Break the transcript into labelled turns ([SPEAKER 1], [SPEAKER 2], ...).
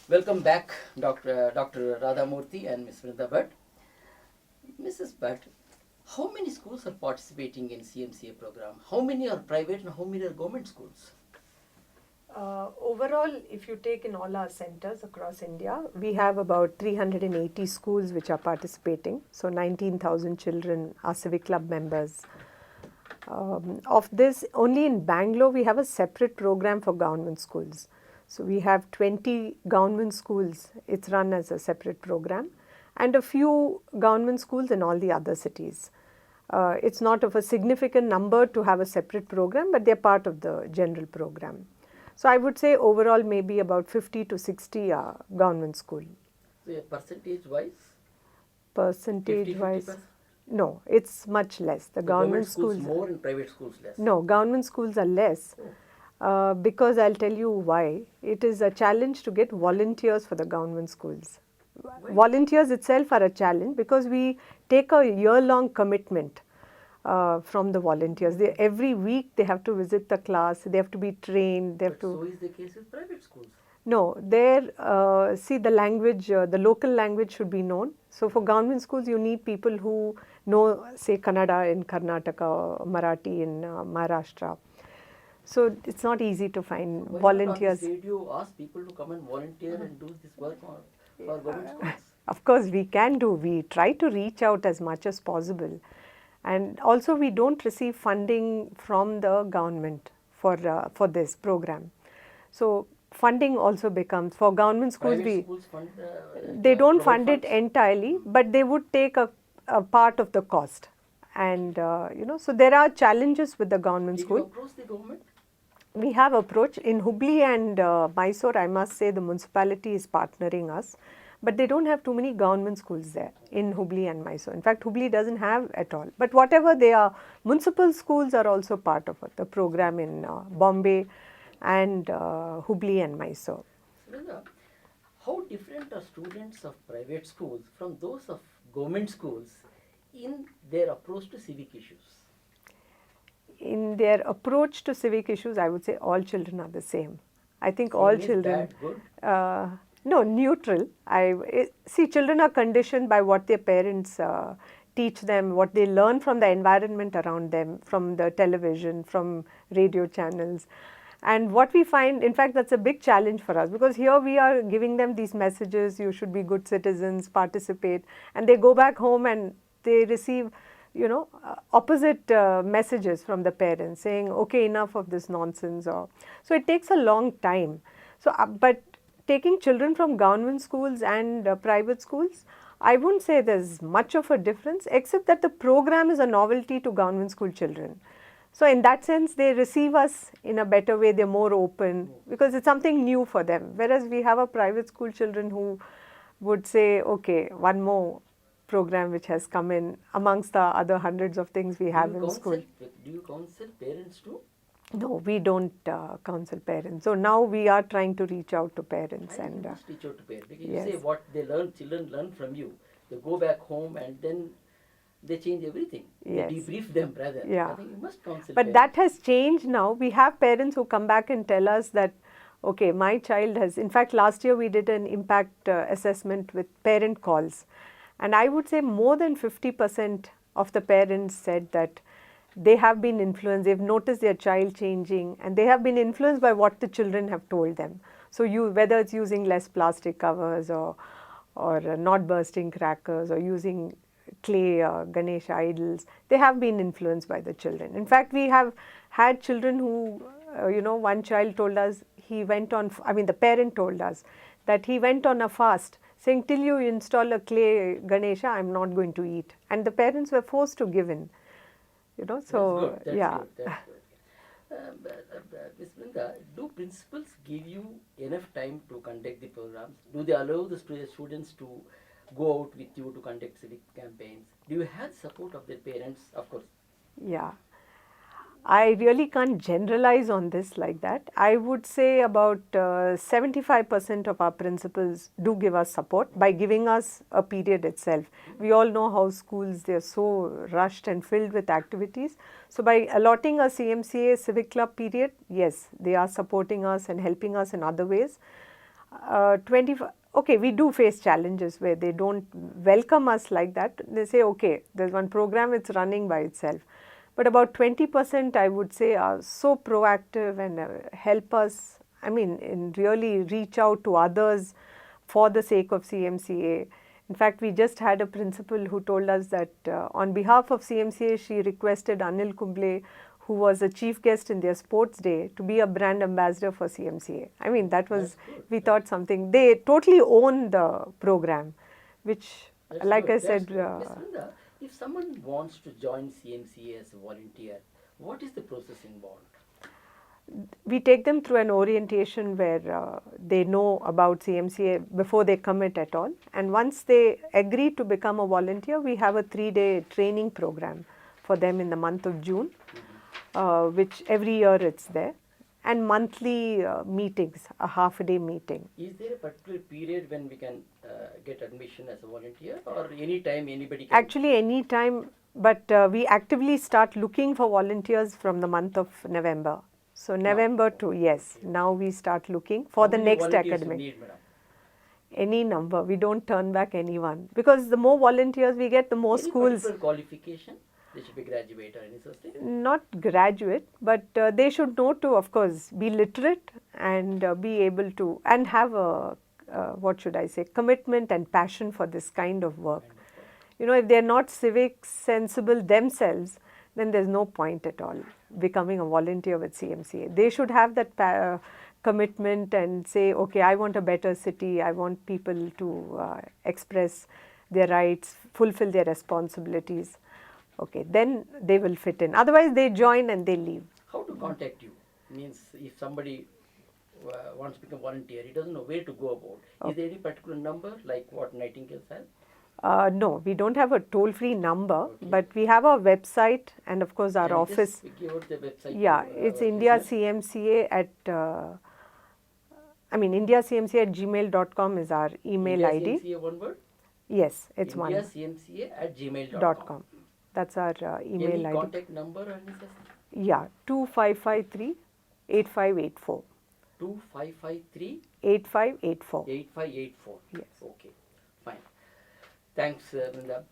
[SPEAKER 1] Welcome back, Dr. Radhamurthy and Ms. Vrinda Bhatt. Mrs. Bhatt, how many schools are participating in CMCA program? How many are private and how many are government schools?
[SPEAKER 2] Overall, if you take in all our centers across India, we have about 380 schools which are participating. So 19,000 children are civic club members. Of this, only in Bangalore we have a separate program for government schools. So we have 20 government schools. It's run as a separate program, and a few government schools in all the other cities. It's not of a significant number to have a separate program, but they're part of the general program. So I would say overall maybe about 50 to 60 are government school.
[SPEAKER 1] So percentage wise?
[SPEAKER 2] Percentage
[SPEAKER 1] 50,
[SPEAKER 2] wise?
[SPEAKER 1] 50%?
[SPEAKER 2] No, it's much less. The government
[SPEAKER 1] schools more and private schools less?
[SPEAKER 2] No, government schools are less. Because I'll tell you why. It is a challenge to get volunteers for the government schools.
[SPEAKER 1] Why?
[SPEAKER 2] Volunteers itself are a challenge because we take a year-long commitment from the volunteers. Every week they have to visit the class, they have to be trained.
[SPEAKER 1] So is the case with private schools?
[SPEAKER 2] No, there, see the language, the local language should be known. So for government schools, you need people who know, say, Kannada in Karnataka or Marathi in Maharashtra. So it's not easy to find volunteers.
[SPEAKER 1] Why not on this radio ask people to come and volunteer and do this work for government schools?
[SPEAKER 2] Of course, we can do. We try to reach out as much as possible. And also, we don't receive funding from the government for this program. So funding also becomes, for government schools,
[SPEAKER 1] Schools fund,
[SPEAKER 2] they don't fund
[SPEAKER 1] funds?
[SPEAKER 2] it entirely, but they would take a part of the cost. And so there are challenges with the government school.
[SPEAKER 1] Did you approach the government?
[SPEAKER 2] We have approached in Hubli and Mysore. I must say the municipality is partnering us, but they don't have too many government schools there in Hubli and Mysore. In fact, Hubli doesn't have at all. But whatever they are, municipal schools are also part of the program in Bombay and Hubli and Mysore.
[SPEAKER 1] Srinda, how different are students of private schools from those of government schools in their approach to civic issues?
[SPEAKER 2] In their approach to civic issues, I would say all children are the same. I think
[SPEAKER 1] Same
[SPEAKER 2] all
[SPEAKER 1] is
[SPEAKER 2] children.
[SPEAKER 1] bad, good?
[SPEAKER 2] No, neutral. See, children are conditioned by what their parents teach them, what they learn from the environment around them, from the television, from radio channels. And what we find, in fact, that's a big challenge for us, because here we are giving them these messages, you should be good citizens, participate, and they go back home and they receive opposite messages from the parents saying, okay, enough of this nonsense. So it takes a long time. So, but taking children from government schools and private schools, I wouldn't say there's much of a difference, except that the program is a novelty to government school children. So in that sense, they receive us in a better way, they're more open, because it's something new for them. Whereas we have a private school children who would say, okay, one more program which has come in amongst the other hundreds of things we have in school.
[SPEAKER 1] Do you counsel parents too?
[SPEAKER 2] No, we don't counsel parents. So now we are trying to reach out to parents.
[SPEAKER 1] I
[SPEAKER 2] and
[SPEAKER 1] must reach out to parents. Because
[SPEAKER 2] yes.
[SPEAKER 1] You say what they learn, children learn from you. They go back home and then they change everything.
[SPEAKER 2] Yes.
[SPEAKER 1] They debrief them rather.
[SPEAKER 2] Yeah.
[SPEAKER 1] I think you must counsel
[SPEAKER 2] But
[SPEAKER 1] parents.
[SPEAKER 2] that has changed now. We have parents who come back and tell us that, okay, my child has, in fact, last year we did an impact assessment with parent calls. And I would say more than 50% of the parents said that they have been influenced, they've noticed their child changing, and they have been influenced by what the children have told them. So whether it's using less plastic covers or not bursting crackers or using clay Ganesha idols, they have been influenced by the children. In fact, we have had children who, one child told us, the parent told us that he went on a fast, saying, till you install a clay Ganesha, I'm not going to eat. And the parents were forced to give in. So
[SPEAKER 1] That's
[SPEAKER 2] yeah.
[SPEAKER 1] Good. Ms. Vrinda, do principals give you enough time to conduct the programs? Do they allow the students to go out with you to conduct civic campaigns? Do you have support of their parents? Of course.
[SPEAKER 2] Yeah. I really can't generalize on this like that. I would say about 75% of our principals do give us support by giving us a period itself. We all know how schools, they're so rushed and filled with activities. So by allotting a CMCA civic club period, yes, they are supporting us and helping us in other ways. 25, okay, we do face challenges where they don't welcome us like that. They say, okay, there's one program, it's running by itself. But about 20% I would say are so proactive and help us, I mean, in really reach out to others for the sake of CMCA. In fact, we just had a principal who told us that on behalf of CMCA, she requested Anil Kumble, who was a chief guest in their sports day, to be a brand ambassador for CMCA. I mean, that was, we thought something. They totally own the program, which,
[SPEAKER 1] That's
[SPEAKER 2] like
[SPEAKER 1] good.
[SPEAKER 2] I
[SPEAKER 1] That's
[SPEAKER 2] said,
[SPEAKER 1] good. Ms. Vrinda, if someone wants to join CMCA as a volunteer, what is the process involved?
[SPEAKER 2] we take them through an orientation where they know about CMCA before they commit at all. And once they agree to become a volunteer, we have a 3-day training program for them in the month of June, which every year it's there. And monthly meetings, a half-a-day meeting.
[SPEAKER 1] Is there a particular period when we can get admission as a volunteer, or any time anybody can?
[SPEAKER 2] Actually, any time, but we actively start looking for volunteers from the month of November. So November to, yes, now we start looking for the next academic.
[SPEAKER 1] Need, madam?
[SPEAKER 2] Any number, we don't turn back anyone, because the more volunteers we get, the more
[SPEAKER 1] Any
[SPEAKER 2] schools.
[SPEAKER 1] particular qualification? They should be graduate or any such thing?
[SPEAKER 2] Not graduate, but they should know to, of course, be literate and be able to, and have a, what should I say, commitment and passion for this kind of work. You know, if they are not civic sensible themselves, then there's no point at all becoming a volunteer with CMCA. They should have that commitment and say, okay, I want a better city, I want people to express their rights, fulfill their responsibilities. Okay, then they will fit in. Otherwise, they join and they leave.
[SPEAKER 1] How to contact you? Means if somebody wants to become volunteer, he doesn't know where to go about. Is there any particular number like what Nightingale has?
[SPEAKER 2] No, we don't have a toll-free number, but we have our website and of course our office.
[SPEAKER 1] Just give out the website.
[SPEAKER 2] Yeah, it's India CMCA at, indiacmca@gmail.com is our email ID.
[SPEAKER 1] CMCA one word?
[SPEAKER 2] Yes, it's one.
[SPEAKER 1] indiacmca@gmail.com.
[SPEAKER 2] That's our email
[SPEAKER 1] Any
[SPEAKER 2] ID.
[SPEAKER 1] contact number or anything?
[SPEAKER 2] Yeah, 2553-8584.
[SPEAKER 1] 2553
[SPEAKER 2] 8584.
[SPEAKER 1] 8584.
[SPEAKER 2] Yes.
[SPEAKER 1] Okay, fine. Thanks, Vrinda.